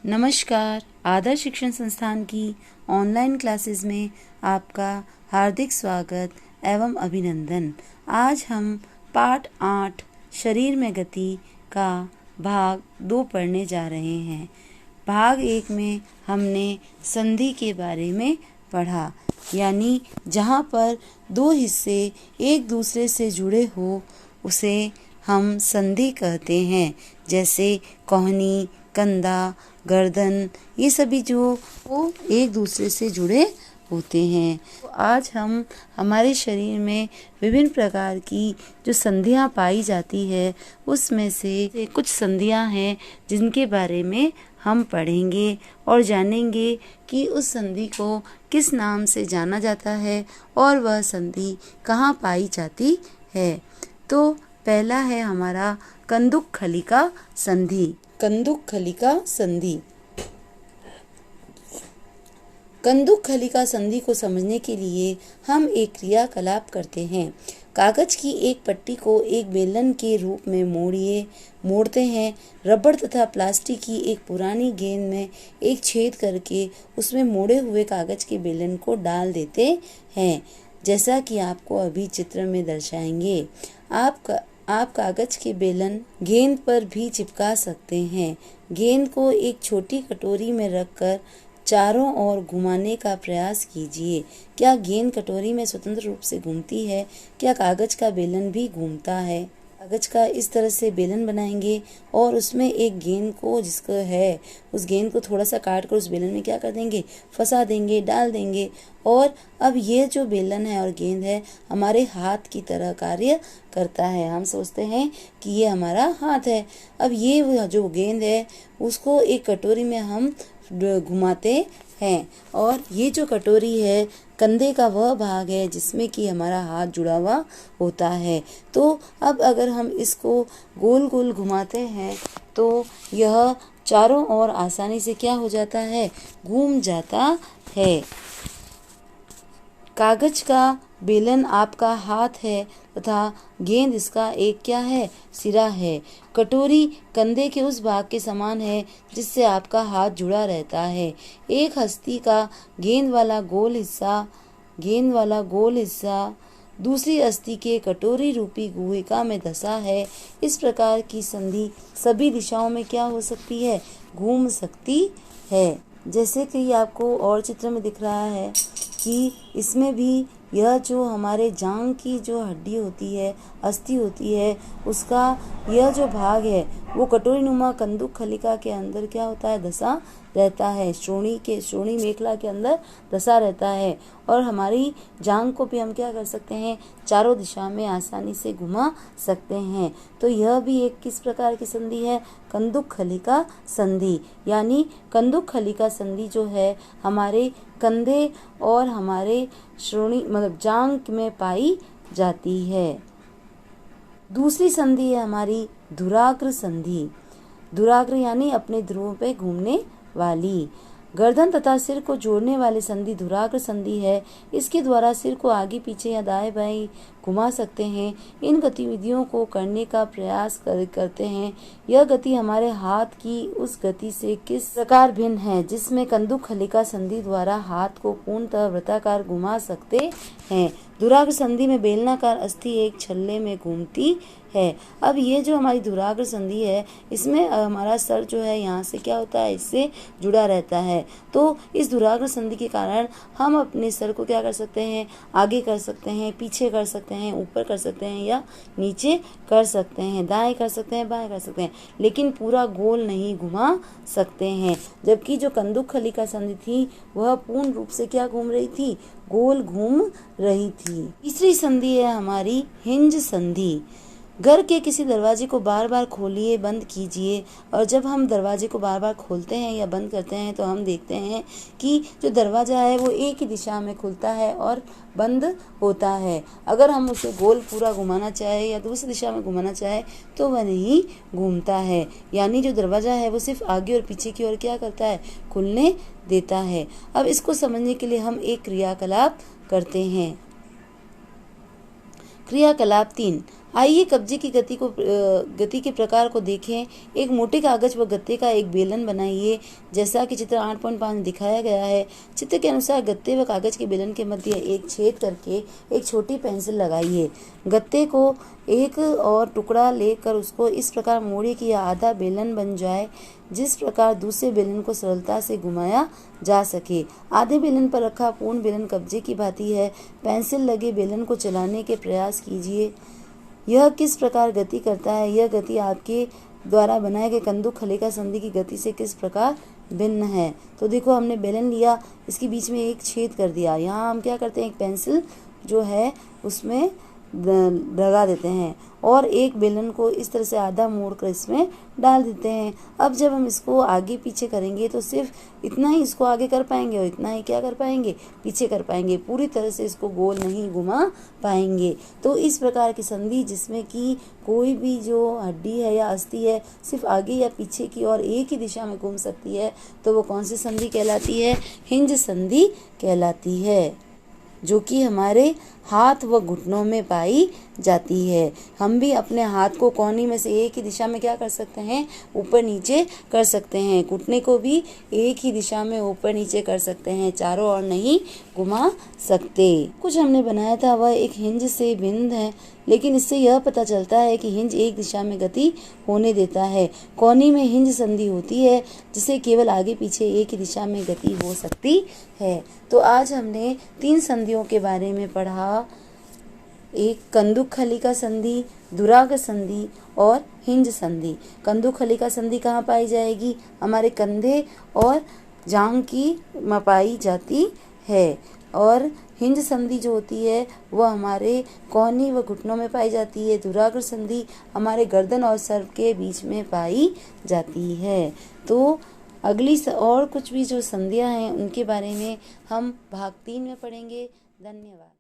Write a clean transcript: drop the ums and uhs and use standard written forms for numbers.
नमस्कार। आदर्श शिक्षण संस्थान की ऑनलाइन क्लासेस में आपका हार्दिक स्वागत एवं अभिनंदन। आज हम पाठ 8 शरीर में गति का भाग 2 पढ़ने जा रहे हैं। भाग 1 में हमने संधि के बारे में पढ़ा, यानी जहाँ पर दो हिस्से एक दूसरे से जुड़े हो उसे हम संधि कहते हैं। जैसे कोहनी, कंधा, गर्दन, ये सभी जो वो एक दूसरे से जुड़े होते हैं। तो आज हम हमारे शरीर में विभिन्न प्रकार की जो संधियां पाई जाती है उसमें से कुछ संधियां हैं जिनके बारे में हम पढ़ेंगे और जानेंगे कि उस संधि को किस नाम से जाना जाता है और वह संधि कहाँ पाई जाती है। तो पहला है हमारा कंदुक खलिका संधि। कंदुक खलिका संधि। कंदुक खलिका संधि को समझने के लिए हम एक क्रियाकलाप करते हैं। कागज की एक पट्टी को एक बेलन के रूप में मोड़ते हैं। रबड़ तथा प्लास्टिक की एक पुरानी गेंद में एक छेद करके उसमें मोड़े हुए कागज के बेलन को डाल देते हैं, जैसा कि आपको अभी चित्र में दर्शाएंगे। आप कागज के बेलन गेंद पर भी चिपका सकते हैं। गेंद को एक छोटी कटोरी में रखकर चारों ओर घुमाने का प्रयास कीजिए। क्या गेंद कटोरी में स्वतंत्र रूप से घूमती है? क्या कागज का बेलन भी घूमता है? कागज का इस तरह से बेलन बनाएंगे और उसमें एक गेंद को जिसको है उस गेंद को थोड़ा सा काट कर उस बेलन में क्या कर देंगे, फंसा देंगे, डाल देंगे। और अब ये जो बेलन है और गेंद है हमारे हाथ की तरह कार्य करता है। हम सोचते हैं कि ये हमारा हाथ है। अब ये जो गेंद है उसको एक कटोरी में हम घुमाते हैं और ये जो कटोरी है कंधे का वह भाग है जिसमें कि हमारा हाथ जुड़ा हुआ होता है। तो अब अगर हम इसको गोल गोल घुमाते हैं तो यह चारों ओर आसानी से क्या हो जाता है, घूम जाता है। कागज का बेलन आपका हाथ है तथा गेंद इसका एक क्या है, सिरा है। कटोरी कंधे के उस भाग के समान है जिससे आपका हाथ जुड़ा रहता है। एक हस्ती का गेंद वाला गोल हिस्सा दूसरी हस्ती के कटोरी रूपी गुहिका में धंसा है। इस प्रकार की संधि सभी दिशाओं में क्या हो सकती है, घूम सकती है। जैसे कि आपको और चित्र में दिख रहा है कि इसमें भी यह जो हमारे जांघ की जो हड्डी होती है, अस्थि होती है, उसका यह जो भाग है वो कटोरी नुमा कंदुक खलिका के अंदर क्या होता है, धंसा रहता है। श्रोणी मेखला के अंदर धंसा रहता है और हमारी जांघ को भी हम क्या कर सकते हैं, चारों दिशा में आसानी से घुमा सकते हैं। तो यह भी एक किस प्रकार की संधि है, कंदुक खलिका संधि। यानी कंदुक खलिका संधि जो है हमारे कंधे और हमारे श्रोणी मतलब जांघ में पाई जाती है। दूसरी संधि है हमारी धुराग्र संधि। धुराग्र यानी अपने ध्रुवों पे घूमने वाली। गर्दन तथा सिर को जोड़ने वाली संधि धुराग्र संधि है। इसके द्वारा सिर को आगे पीछे या दाएं बाएं घुमा सकते हैं। इन गतिविधियों को करने का प्रयास करते हैं। यह गति हमारे हाथ की उस गति से किस प्रकार भिन्न है जिसमें कंदुक खलिका संधि द्वारा हाथ को पूर्णतः वृत्ताकार घुमा सकते हैं। धुराग्र संधि में बेलनाकार अस्थि एक छल्ले में घूमती है। अब ये जो हमारी धुराग्र संधि है इसमें हमारा सर जो है यहाँ से क्या होता है, इससे जुड़ा रहता है। तो इस धुराग्र संधि के कारण हम अपने सर को क्या कर सकते हैं, आगे कर सकते हैं, पीछे कर सकते हैं, ऊपर कर सकते हैं या नीचे कर सकते हैं, दाएं कर सकते हैं, बाएं कर सकते हैं, लेकिन पूरा गोल नहीं घुमा सकते हैं। जबकि जो कंदुक खलिका संधि थी वह पूर्ण रूप से क्या घूम रही थी, गोल घूम रही थी। तीसरी संधि है हमारी हिंज संधि। घर के किसी दरवाजे को बार बार खोलिए, बंद कीजिए और जब हम दरवाजे को बार बार खोलते हैं या बंद करते हैं तो हम देखते हैं कि जो दरवाजा है वो एक ही दिशा में खुलता है और बंद होता है। अगर हम उसे गोल पूरा घुमाना चाहे या दूसरी दिशा में घुमाना चाहे तो वह नहीं घूमता है। यानी जो दरवाजा है वो सिर्फ आगे और पीछे की ओर क्या करता है, खुलने देता है। अब इसको समझने के लिए हम एक क्रियाकलाप करते हैं। क्रियाकलाप 3, आइए कब्जे की गति के प्रकार को देखें। एक मोटे कागज व गत्ते का एक बेलन बनाइए, जैसा कि चित्र 8.5 में दिखाया गया है। चित्र के अनुसार गत्ते व कागज के बेलन के मध्य एक छेद करके एक छोटी पेंसिल लगाइए। गत्ते को एक और टुकड़ा लेकर उसको इस प्रकार मोड़िए कि यह आधा बेलन बन जाए, जिस प्रकार दूसरे बेलन को सरलता से घुमाया जा सके। आधे बेलन पर रखा पूर्ण बेलन कब्जे की भांति है। पेंसिल लगे बेलन को चलाने के प्रयास कीजिए। यह किस प्रकार गति करता है? यह गति आपके द्वारा बनाए गए कंदुक खलिका संधि की गति से किस प्रकार भिन्न है? तो देखो, हमने बेलन लिया, इसके बीच में एक छेद कर दिया। यहाँ हम क्या करते हैं, एक पेंसिल जो है उसमें लगा देते हैं और एक बेलन को इस तरह से आधा मोड़कर इसमें डाल देते हैं। अब जब हम इसको आगे पीछे करेंगे तो सिर्फ इतना ही इसको आगे कर पाएंगे और इतना ही क्या कर पाएंगे, पीछे कर पाएंगे। पूरी तरह से इसको गोल नहीं घुमा पाएंगे। तो इस प्रकार की संधि जिसमें कि कोई भी जो हड्डी है या अस्थि है सिर्फ आगे या पीछे की और एक ही दिशा में घूम सकती है, तो वो कौन सी संधि कहलाती है? हिंज संधि कहलाती है, जो कि हमारे हाथ व घुटनों में पाई जाती है। हम भी अपने हाथ को कोहनी में से एक ही दिशा में क्या कर सकते हैं, ऊपर नीचे कर सकते हैं। घुटने को भी एक ही दिशा में ऊपर नीचे कर सकते हैं, चारों ओर नहीं घुमा सकते। कुछ हमने बनाया था वह एक हिंज से भिन्न है, लेकिन इससे यह पता चलता है कि हिंज एक दिशा में गति होने देता है। कोहनी में हिंज संधि होती है, जिसे केवल आगे पीछे एक ही दिशा में गति हो सकती है। तो आज हमने 3 संधियों के बारे में पढ़ा। एक कंदुक खलिका संधि, दुराग्र संधि और हिंज संधि। कंदुक खलिका संधि कहाँ पाई जाएगी? हमारे कंधे और जांघ की में पाई जाती है। और हिंज संधि जो होती है वह हमारे कोहनी व घुटनों में पाई जाती है। दुराग्र संधि हमारे गर्दन और सर के बीच में पाई जाती है। तो अगली और कुछ भी जो संधियां हैं उनके बारे में हम भाग 3 में पढ़ेंगे। धन्यवाद।